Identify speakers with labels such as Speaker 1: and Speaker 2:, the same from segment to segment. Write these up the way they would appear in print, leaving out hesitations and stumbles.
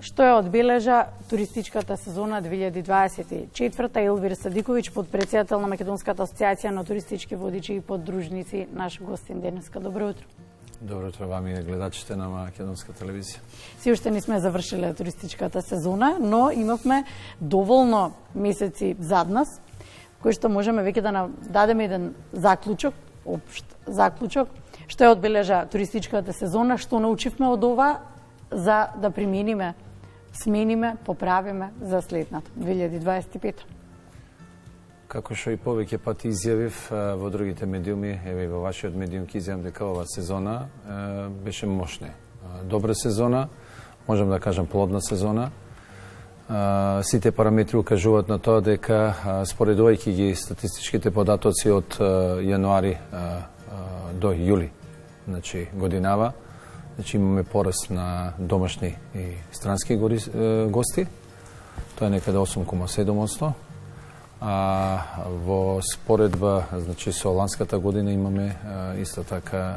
Speaker 1: што ја одбележа туристичката сезона 2024. Елвир Садиковиќ, подпредседател на Македонската асоциација на туристички водичи и поддружници, наш гостин денеска. Добро утро.
Speaker 2: Добро утро вам и гледачите на Македонска телевизија.
Speaker 1: Си уште не сме завршиле туристичката сезона, но имавме доволно месеци зад нас, кои што можеме веќе да дадеме еден заклучок, општ заклучок, што ја одбележа туристичката сезона, што научивме од ова за да примениме, смениме, поправиме за следната 2025.
Speaker 2: Како што и повеќе пати изјавив во другите медиуми, еве и во вашиот медиум ќе изјавам дека ова сезона беше мощна. Добра сезона, можам да кажам плодна сезона. Сите параметри укажуваат на тоа дека споредувајќи ги статистичките податоци од јануари до јули, значи годинава, значи имаме пораст на домашни и странски гости. Тоа е некаде 8,7%. А во споредба, значи со ланската година имаме исто така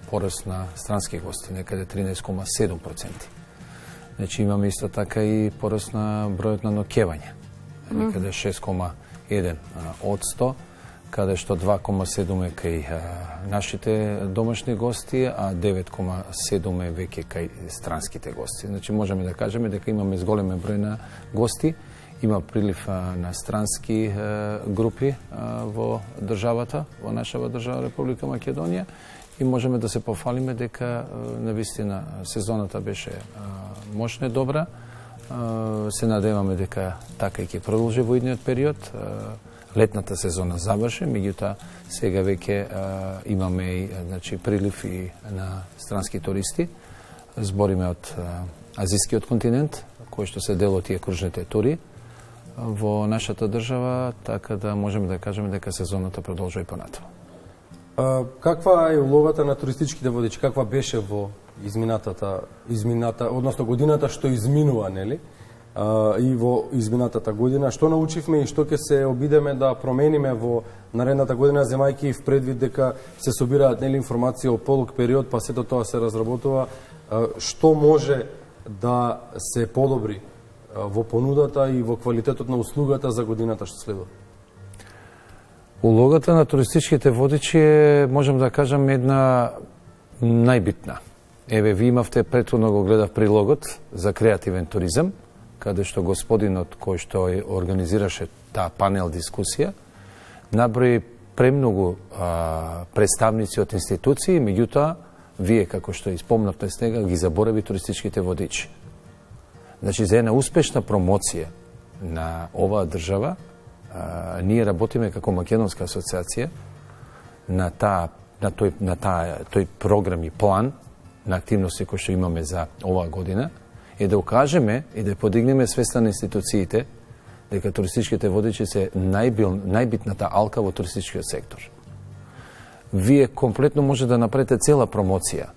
Speaker 2: пораст на странски гости, некаде 13,7%. Значи имаме исто така и пораст на бројот на ноќевања, некаде 6,1%, каде што 2,7 е кај нашите домашни гости, а 9,7 е веќе кај странските гости. Значи можеме да кажеме дека имаме зголемен број на гости, има прилив на странски групи во државата, во нашава држава Република Македонија, и можеме да се пофалиме дека навистина сезоната беше мощна и добра. Се надеваме дека така и ќе продолжи во идниот период. Летната сезона заврши, меѓутоа сега веќе имаме и значи прилив и на странски туристи. Збориме од азискиот континент, кој што се дел од тие кружните тури во нашата држава, така да можеме да кажеме дека сезоната продолжува и понатаму.
Speaker 3: Каква е улогата на туристичките водичи? Каква беше во измината, односно годината што изминува, нели? И во изминатата година, што научивме и што ќе се обидеме да промениме во наредната година, земајќи в предвид дека се собираат нели информации о полуг период, па сето тоа се разработува, што може да се подобри во понудата и во квалитетот на услугата за годината што следува?
Speaker 2: Улогата на туристичките водичи е, можам да кажам, една најбитна. Еве, ви имавте, претходно го гледав прилогот за креативен туризам, каде што господинот кој што организираше таа панел дискусија, наброи премногу представници од институции, меѓутоа, вие, како што испомнавте снега, ги заборави туристичките водичи. Значи, за една успешна промоција на оваа држава, ние работиме како Македонска асоциација на тој програм и план на активности кои што имаме за оваа година, и да укажеме и да подигнеме свеста на институциите дека туристичките водичи се најбитната алка во туристичкиот сектор. Вие комплетно може да направите цела промоција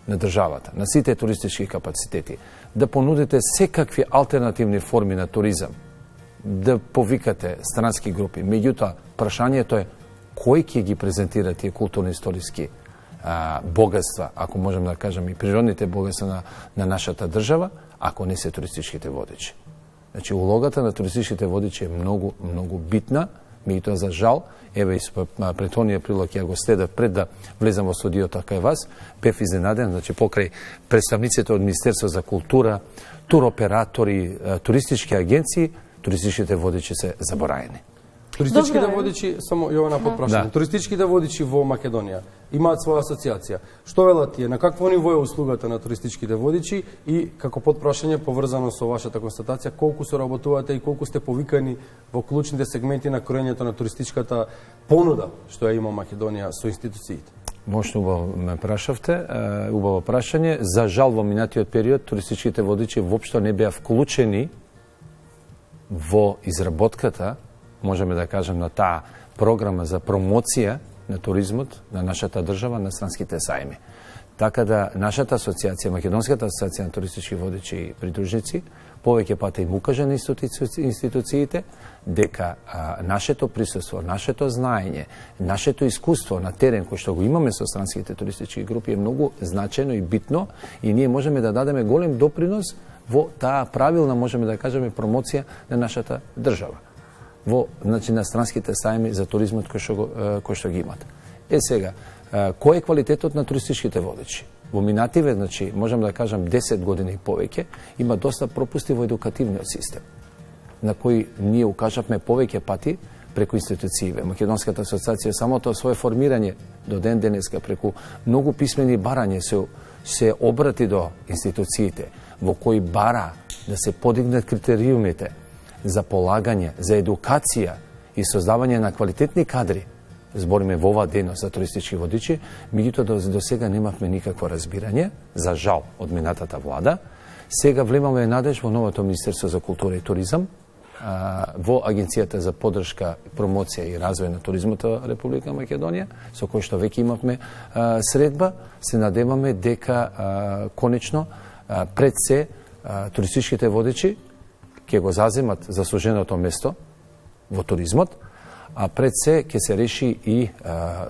Speaker 2: на државата, на сите туристички капацитети, да понудите секакви алтернативни форми на туризам, да повикате странски групи. Меѓутоа, прашањето е кој ќе ги презентира тие културно-историски богатства, ако можем да кажем и природните богатства на нашата држава, ако не се туристичките водичи. Значи, улогата на туристичките водичи е многу, многу битна, меѓутоа за жал, еве и претходниот прилог ја го следев пред да влезам во студиото кај вас, бев изненаден, значи покрај представниците од Министерство за култура, туроператори, туристички агенции, туристичките водичи се забораени.
Speaker 3: Туристичките водичи, само Јована подпрашање,
Speaker 2: Да.
Speaker 3: туристичките водичи во Македонија имаат своја асоциација. Што велат тие? На какво ниво е услугата на туристичките водичи и како подпрашање поврзано со вашата констатација, колку соработувате и колку сте повикани во клучните сегменти на кроењето на туристичката понуда што ја има Македонија со институциите?
Speaker 2: Мощно убаво ме прашавте, убаво прашање. За жал во минатиот период туристичките водичи воопшто не беа вклучени во изработката, можеме да кажем, на таа програма за промоција на туризмот на нашата држава на странските сајми. Така да нашата асоциација, Македонската асоциација на туристички водичи и придружници, повеќе пати им укаже на институциите дека нашето присуство, нашето знаење, нашето искуство на терен кој што го имаме со странските туристички групи е многу значајно и битно и ние можеме да дадеме голем допринос во таа правилна, можеме да кажеме, промоција на нашата држава. Во, значи, на странските сајми за туризмот кој што ги имат. Сега, кој е квалитетот на туристичките водачи? Во минативе, значи, можам да кажам 10 години и повеќе, има доста пропусти во едукативниот систем, на кои ние укажавме повеќе пати преку институциите. Македонската асоциација самото свое формирање до ден денеска преку многу писмени барања се обрати до институциите, во кои бара да се подигнат критериумите за полагање, за едукација и создавање на квалитетни кадри. Збориме во оваа дејност за туристички водичи, меѓутоа до сега немавме никакво разбирање, за жал, од минатата влада. Сега влемаме надеж во новото Министерство за култура и туризам, во Агенцијата за поддршка, промоција и развој на туризмот во Република Македонија, со кој што веќе имавме средба, се надеваме дека конечно пред се туристичките водичи ќе го заземат заслуженото место во туризмот, а пред се ќе се реши и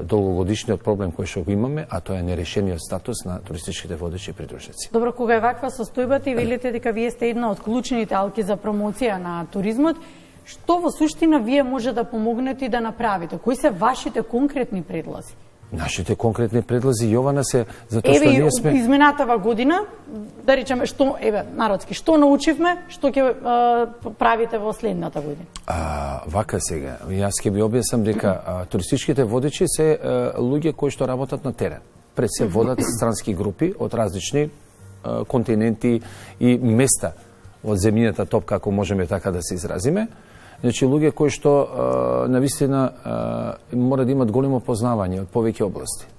Speaker 2: долгогодишниот проблем кој што го имаме, а тоа е нерешениот статус на туристичките водачи и придружници.
Speaker 1: Добро, кога е ваква состојбата и велите дека вие сте една од клучните алки за промоција на туризмот, што во суштина вие може да помогнете и да направите? Кои се вашите конкретни предлози?
Speaker 2: Нашите конкретни предлози, Јована, се затоа што ние сме...
Speaker 1: Еве, изминатава година, да речеме, народски, што научивме, што ќе правите во следната година?
Speaker 2: Вака сега, јас ќе ви објаснам дека туристичките водичи се луѓе кои што работат на терен. Пред се водат странски групи од различни континенти и места од земјината топка, ако можеме така да се изразиме. Значи, луѓе кои што навистина мора да имат големо познавање од повеќе области.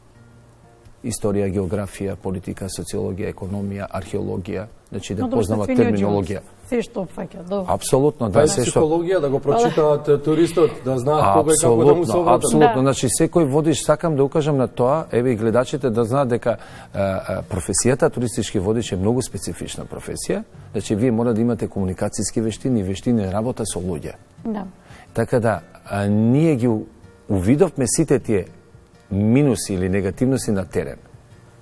Speaker 2: Историја, географија, политика, социологија, економија, археологија, значи да познават терминологија.
Speaker 1: Се што опфаќа, добро.
Speaker 2: Апсолутно, да, се што.
Speaker 3: Психологија, да го прочитаат туристот, да знаат кога и како да му се обратат.
Speaker 2: Апсолутно, значи секој водич, сакам да укажам на тоа, еве и гледачите да знаат дека професијата туристички водич е многу специфична професија, значи вие мора да имате комуникацијски вештини и вештини работа со луѓе.
Speaker 1: Да.
Speaker 2: Така да, ние ги увидовме сите тие минуси или негативности на терен,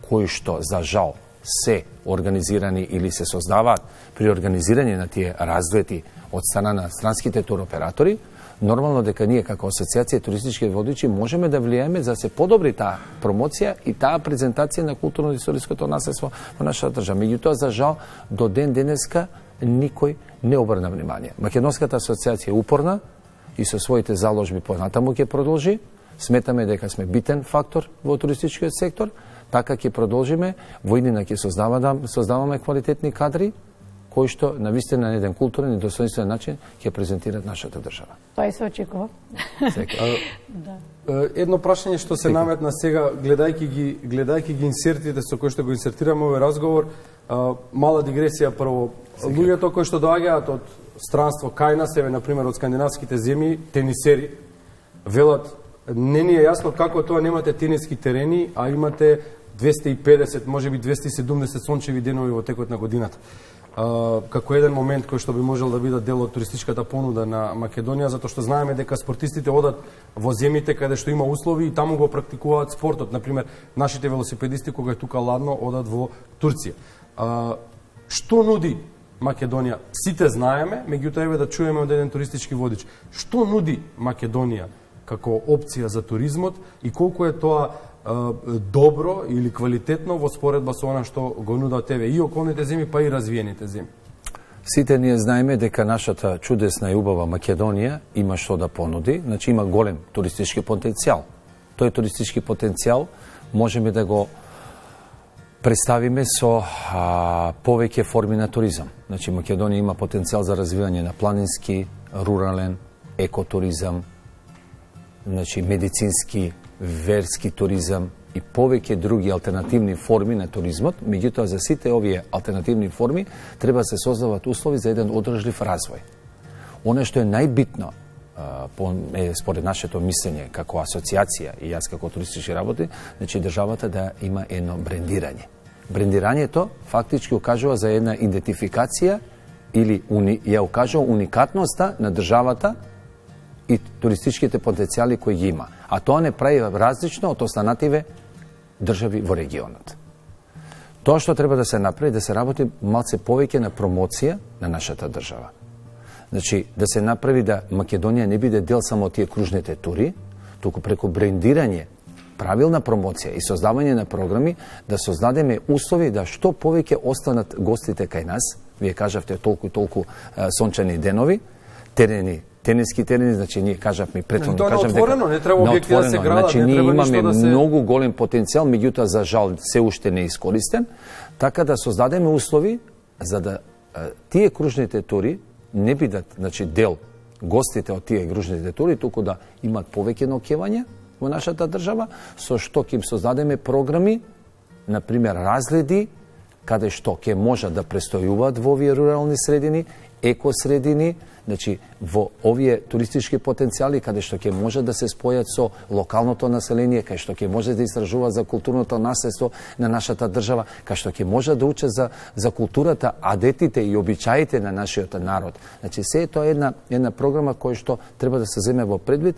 Speaker 2: кои што, за жал, се организирани или се создаваат при организирање на тие развојти од страна на странските туроператори, нормално дека ние како асоциација туристички водичи можеме да влијаеме за да се подобри таа промоција и таа презентација на културно-историското наследство во нашата држава. Меѓутоа, за жал, до ден денеска никој не обрна внимание. Македонската асоциација е упорна и со своите заложби понатаму ќе продолжи. Сметаме дека сме битен фактор во туристичкиот сектор, така ќе продолжиме, во иднина ќе создаваме квалитетни кадри кои што навистина на еден културен и достоинствен начин ќе презентираат нашата држава.
Speaker 1: Тоа и се очекува.
Speaker 3: Едно прашање што се наметна сега, гледајќи ги инсертите со кои што го инсертираме овој разговор, мала дигресија прво. Луѓето кои што доаѓаат од странство кај нас, еве на пример од скандинавските земји, тенисери, велат не ни е јасно како тоа немате тениски терени, а имате 250, можеби 270 сончеви денови во текот на годината. Како еден момент кој што би можел да биде дел од туристичката понуда на Македонија, затоа што знаеме дека спортистите одат во земјите каде што има услови и таму го практикуваат спортот. Например, нашите велосипедисти кога е тука ладно одат во Турција. Што нуди Македонија? Сите знаеме, меѓутоа еве да чуеме од еден туристички водич. Што нуди Македонија како опција за туризмот и колку е тоа добро или квалитетно во споредба со она што го нудат еве и околните земји, па и развиените земји?
Speaker 2: Сите ние знаеме дека нашата чудесна и убава Македонија има што да понуди, значи има голем туристички потенцијал. Тој туристички потенцијал можеме да го представиме со повеќе форми на туризам. Значи Македонија има потенцијал за развивање на планински, рурален, екотуризам, значи медицински, верски туризам и повеќе други алтернативни форми на туризмот. Меѓутоа, за сите овие алтернативни форми треба се создават услови за еден одржлив развој. Оно што е најбитно, според нашето мислење како асоциација и јас како туристички работи, значи државата да има едно брендирање. Брендирањето фактички укажува за една идентификација или ја укажува уникатноста на државата и туристичките потенцијали кои ги има. А тоа не прави различно од останативе држави во регионот. Тоа што треба да се направи, да се работи малце повеќе на промоција на нашата држава. Значи, да се направи да Македонија не биде дел само од тие кружните тури, туку преку брендирање, правилна промоција и создавање на програми, да создадеме услови да што повеќе останат гостите кај нас. Вие кажавте толку и толку сончани денови, терени, тениски терени, значи ние кажавме претходно,
Speaker 3: кажам дека не треба објекти да се градат,
Speaker 2: значи,
Speaker 3: не треба
Speaker 2: имаме
Speaker 3: да се...
Speaker 2: многу голем потенцијал, меѓутоа за жал се уште не искористен, така да создадеме услови за да тие кружните тури не бидат, значи, дел гостите од тие кружните тури, туку да имат повеќе ноќевања во нашата држава, со што ќе им создадеме програми, например разгледи, каде што ќе можат да престојуваат во овие рурални средини, екосредини, значи во овие туристички потенцијали каде што ќе може да се спојат со локалното население, каде што ќе може да истражуваат за културното наследство на нашата држава, каде што ќе може да учат за културата, адетите и обичаите на нашиот народ. Значи се тоа е една програма која што треба да се земе во предвид.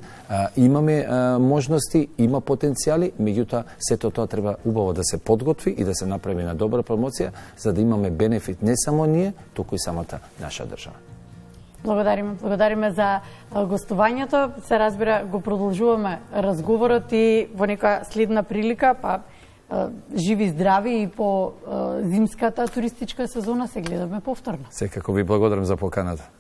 Speaker 2: Имаме можности, има потенцијали, меѓутоа сето тоа треба убаво да се подготви и да се направи на добра промоција за да имаме бенефит не само ние, туку и самата наша држава.
Speaker 1: Благодариме за гостувањето. Се разбира, го продолжуваме разговорот и во нека следна прилика, па живи здрави и по зимската туристичка сезона се гледаме повторно.
Speaker 2: Секако ви благодарам за поканата.